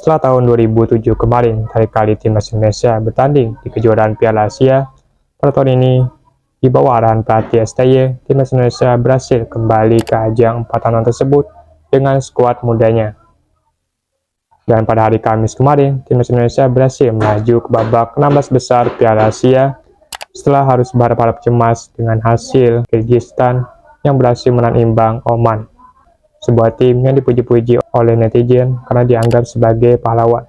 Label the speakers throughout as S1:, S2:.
S1: Setelah tahun 2007 kemarin, kali timnas Indonesia bertanding di kejuaraan Piala Asia, pada tahun ini, di bawah arahan pelatih STY, timnas Indonesia berhasil kembali ke ajang 4 tahunan tersebut dengan skuad mudanya. Dan pada hari Kamis kemarin, timnas Indonesia berhasil melaju ke babak 16 besar Piala Asia setelah harus berharap-harap cemas dengan hasil Kyrgyzstan yang berhasil menahan imbang Oman, sebuah tim yang dipuji-puji oleh netizen karena dianggap sebagai pahlawan.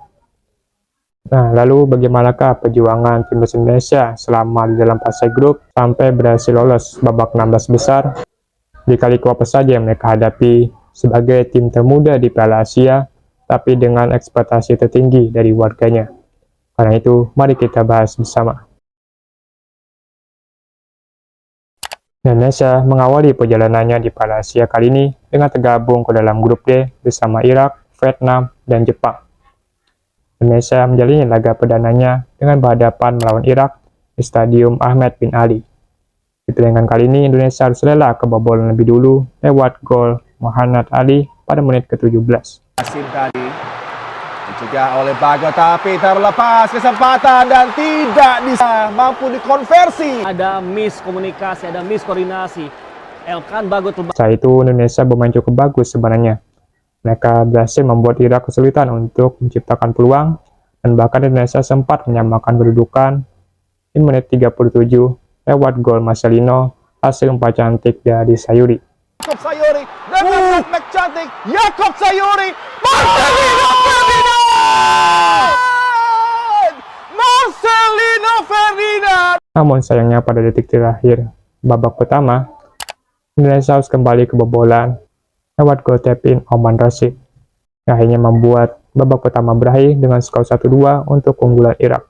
S1: Nah, lalu bagaimanakah perjuangan timnas Indonesia selama di dalam fase grup sampai berhasil lolos babak 16 besar? Lika-liku apa saja yang mereka hadapi sebagai tim termuda di Piala Asia, tapi dengan ekspektasi tertinggi dari warganya. Karena itu, mari kita bahas bersama. Indonesia mengawali perjalanannya di Piala Asia kali ini dengan tergabung ke dalam grup D bersama Irak, Vietnam, dan Jepang. Indonesia menjalani laga perdananya dengan berhadapan melawan Irak di Stadium Ahmed bin Ali. Di pertandingan kali ini, Indonesia harus rela kebobolan lebih dulu lewat gol Muhammad Ali pada menit ke-17.
S2: Asim tadi dicegah oleh Baga, tapi terlepas kesempatan dan tidak bisa mampu dikonversi.
S3: Ada miskomunikasi, ada miskoordinasi. Elkan Bagot.
S1: Saat itu Indonesia bermain cukup bagus sebenarnya. Mereka berhasil membuat Irak kesulitan untuk menciptakan peluang, dan bahkan Indonesia sempat menyamakan kedudukan di menit 37 lewat gol Marcelino, hasil umpan cantik dari Sayuri.
S2: Yakob Sayuri dengan setback cantik. Yakob Sayuri, Marcelino Ferdinand! Marcelino Ferdinand!
S1: Namun sayangnya pada detik terakhir babak pertama, Indonesia harus kembali kebobolan lewat gol tap-in Oman Rashid, yang akhirnya membuat babak pertama berakhir dengan skor 1-2 untuk keunggulan Irak.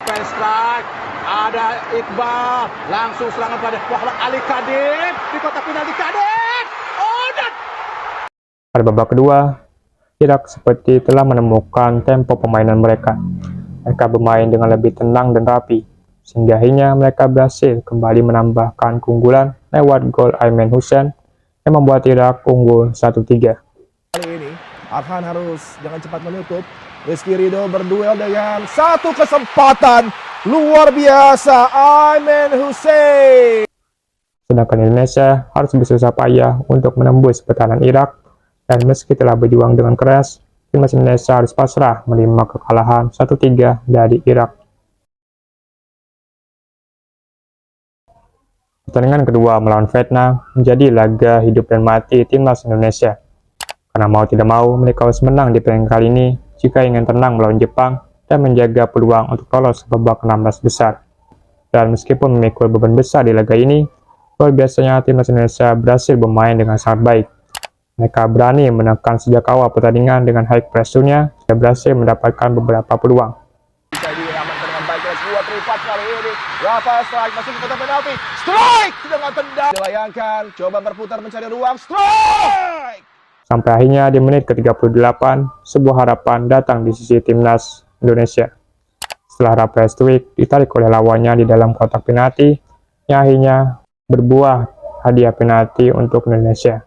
S2: Strike, ada Iqbal, langsung serangan pada Muhammad Ali Kadib di kotak penalti Kadib. Oh, dan
S1: Pada babak kedua, Irak seperti telah menemukan tempo permainan mereka. Mereka bermain dengan lebih tenang dan rapi, sehingga akhirnya mereka berhasil kembali menambahkan keunggulan lewat gol Ayman Hussein yang membuat Irak unggul 1-3.
S2: kali ini Arhan harus dengan cepat menutup. Rizky Ridho berduel dengan satu kesempatan luar biasa, Ayman Hussein.
S1: Sedangkan Indonesia harus bersusah payah untuk menembus pertahanan Irak, dan meski telah berjuang dengan keras, timnas Indonesia harus pasrah menerima kekalahan 1-3 dari Irak. Pertandingan kedua melawan Vietnam menjadi laga hidup dan mati timnas Indonesia. Karena mau tidak mau, mereka harus menang di pertandingan kali ini jika ingin tenang melawan Jepang dan menjaga peluang untuk lolos ke babak 16 besar. Dan meskipun memikul beban besar di laga ini, luar biasanya timnas Indonesia berhasil bermain dengan sangat baik. Mereka berani menekan sejak awal pertandingan dengan high pressure-nya dan berhasil mendapatkan beberapa peluang.
S2: Bisa diamankan dengan baik oleh sebuah tripat kali ini. Rafael strike masuk ke kotak penalti. Strike dengan tendang. Dilayangkan, coba berputar mencari ruang. Strike.
S1: Sampai akhirnya di menit ke-38, sebuah harapan datang di sisi timnas Indonesia. Setelah Rafael Struijk ditarik oleh lawannya di dalam kotak penalti, yang akhirnya berbuah hadiah penalti untuk Indonesia.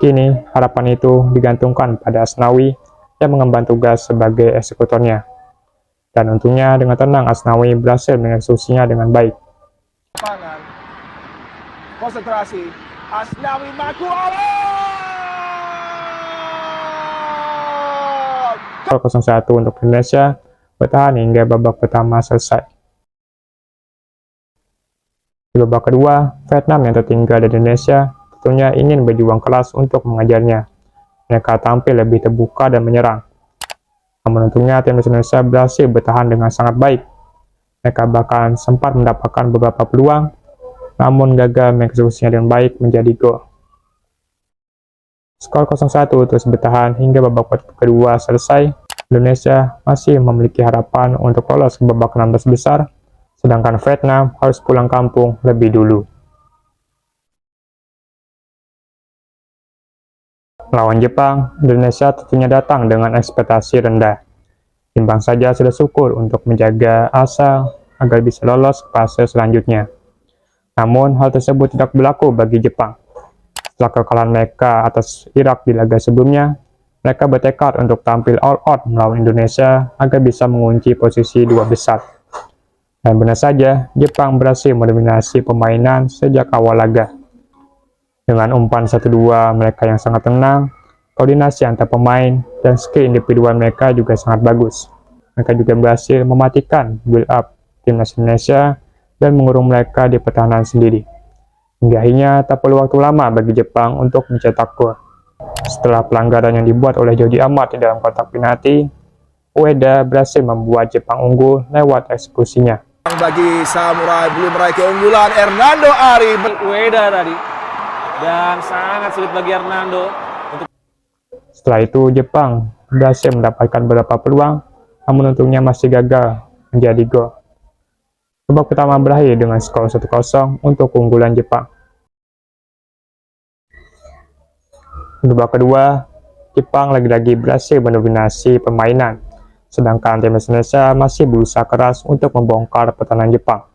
S1: Kini harapan itu digantungkan pada Asnawi yang mengemban tugas sebagai eksekutornya. Dan untungnya dengan tenang Asnawi berhasil mengeksekusinya dengan baik.
S2: Lapangan. Konsentrasi. Asnawi Maku.
S1: 0-1 untuk Indonesia bertahan hingga babak pertama selesai. Di babak kedua, Vietnam yang tertinggal dari Indonesia tentunya ingin berjuang keras untuk mengajarnya. Mereka tampil lebih terbuka dan menyerang. Namun untungnya timnas Indonesia berhasil bertahan dengan sangat baik. Mereka bahkan sempat mendapatkan beberapa peluang, namun gagal mengeksekusinya dengan baik menjadi gol. Skor 0-1 terus bertahan hingga babak kedua selesai. Indonesia masih memiliki harapan untuk lolos ke babak 16 besar, sedangkan Vietnam harus pulang kampung lebih dulu. Melawan Jepang, Indonesia tentunya datang dengan ekspektasi rendah. Timbang saja sudah syukur untuk menjaga asa agar bisa lolos ke fase selanjutnya. Namun, hal tersebut tidak berlaku bagi Jepang. Setelah kekalahan mereka atas Irak di laga sebelumnya, Mereka bertekad untuk tampil all out melawan Indonesia agar bisa mengunci posisi 2 besar. Dan benar saja, Jepang berhasil mendominasi permainan sejak awal laga. Dengan umpan 1-2 mereka yang sangat tenang, koordinasi antar pemain, dan skill individual mereka juga sangat bagus. Mereka juga berhasil mematikan build up timnas Indonesia dan mengurung mereka di pertahanan sendiri. Hingga akhirnya tak perlu waktu lama bagi Jepang untuk mencetak gol. Setelah pelanggaran yang dibuat oleh Jordi Amat di dalam kotak penalti, Ueda berhasil membuat Jepang unggul lewat eksekusinya.
S2: Bagi Samurai belum meraih keunggulan, Hernando Ari.
S3: Ueda tadi. Dan sangat sulit bagi Hernando.
S1: Setelah itu Jepang berhasil mendapatkan beberapa peluang, namun untungnya masih gagal menjadi gol. Babak pertama berakhir dengan skor 1-0 untuk keunggulan Jepang. Babak kedua, Jepang lagi-lagi berhasil mendominasi permainan, sedangkan timnas Indonesia masih berusaha keras untuk membongkar pertahanan Jepang.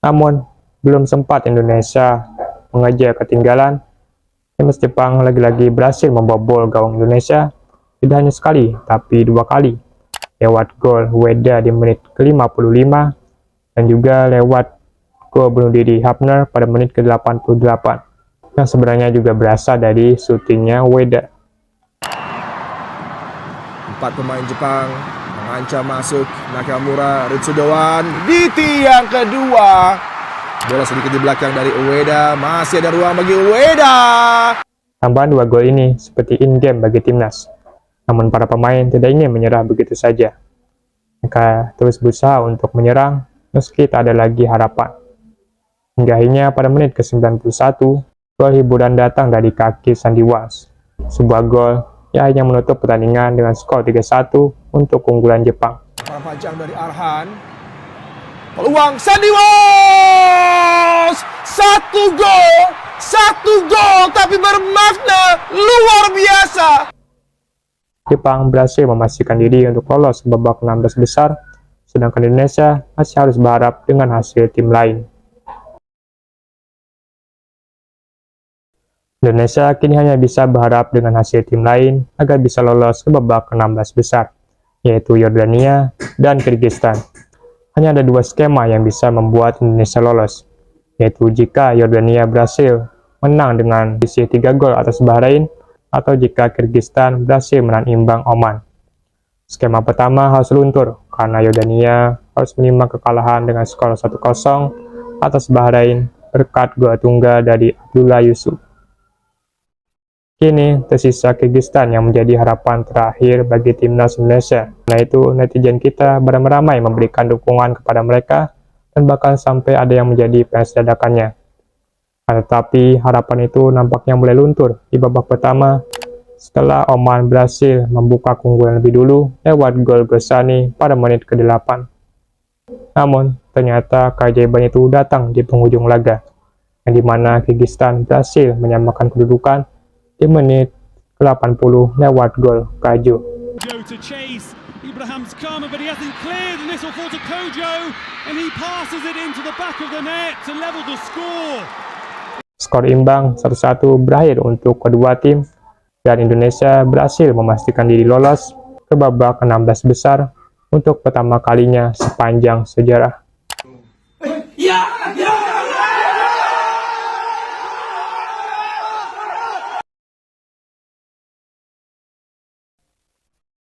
S1: Namun, belum sempat Indonesia mengejar ketinggalan, timnas Jepang lagi-lagi berhasil membobol gawang Indonesia, tidak hanya sekali, tapi 2 kali, lewat gol Ueda di menit ke-55, dan juga lewat gol bunuh diri Hafner pada menit ke-88, yang sebenarnya juga berasal dari syutingnya Ueda.
S2: 4 pemain Jepang mengancam masuk. Nakamura, Ritsudoan di tiang kedua. Bola sedikit di belakang dari Ueda. Masih ada ruang bagi Ueda.
S1: Tambahan 2 gol ini seperti in-game bagi timnas. Namun para pemain tidak ingin menyerah begitu saja. Mereka terus berusaha untuk menyerang meski tak ada lagi harapan. Hingga akhirnya pada menit ke-91, gol hiburan datang dari kaki Sandy Walsh. Sebuah gol yang hanya menutup pertandingan dengan skor 3-1 untuk keunggulan Jepang.
S2: Panjang dari Arhan. Peluang Sandy Walsh. 1 gol tapi bermakna luar biasa.
S1: Jepang berhasil memastikan diri untuk lolos ke babak 16 besar, sedangkan Indonesia masih harus berharap dengan hasil tim lain. Indonesia kini hanya bisa berharap dengan hasil tim lain agar bisa lolos ke babak 16 besar, yaitu Yordania dan Kyrgyzstan. Hanya ada 2 skema yang bisa membuat Indonesia lolos, yaitu jika Yordania berhasil menang dengan selisih 3 gol atas Bahrain, atau jika Kyrgyzstan berhasil menang imbang Oman. Skema pertama harus luntur, karena Yordania harus menimba kekalahan dengan skor 1-0 atas Bahrain berkat gol tunggal dari Abdullah Yusuf. Kini tersisa Kyrgyzstan yang menjadi harapan terakhir bagi timnas Indonesia. Karena itu netizen kita beramai-ramai memberikan dukungan kepada mereka dan bahkan sampai ada yang menjadi fans dadakannya. Tetapi harapan itu nampaknya mulai luntur di babak pertama setelah Oman berhasil membuka keunggulan lebih dulu lewat gol Gosani pada menit ke-8. Namun ternyata keajaiban itu datang di penghujung laga, yang dimana Kyrgyzstan berhasil menyamakan kedudukan di menit ke-80 lewat gol Kaju. Skor imbang 1-1 berakhir untuk kedua tim, dan Indonesia berhasil memastikan diri lolos ke babak 16 besar untuk pertama kalinya sepanjang sejarah.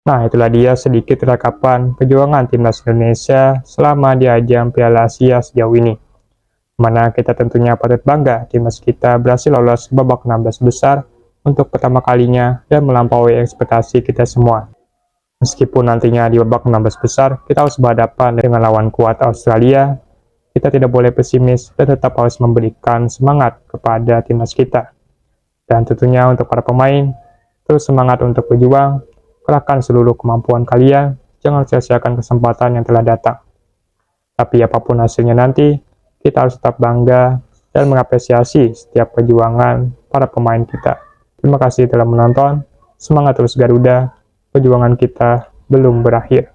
S1: Nah, itulah dia sedikit rekapan perjuangan timnas Indonesia selama di ajang Piala Asia sejauh ini. Mana kita tentunya patut bangga timnas kita berhasil lolos ke babak 16 besar untuk pertama kalinya dan melampaui ekspektasi kita semua. Meskipun nantinya di babak 16 besar kita harus berhadapan dengan lawan kuat Australia, kita tidak boleh pesimis dan tetap harus memberikan semangat kepada timnas kita. Dan tentunya untuk para pemain, terus semangat untuk berjuang. Kerahkan seluruh kemampuan kalian, jangan sia-siakan kesempatan yang telah datang. Tapi apapun hasilnya nanti, kita harus tetap bangga dan mengapresiasi setiap perjuangan para pemain kita. Terima kasih telah menonton, semangat terus Garuda, perjuangan kita belum berakhir.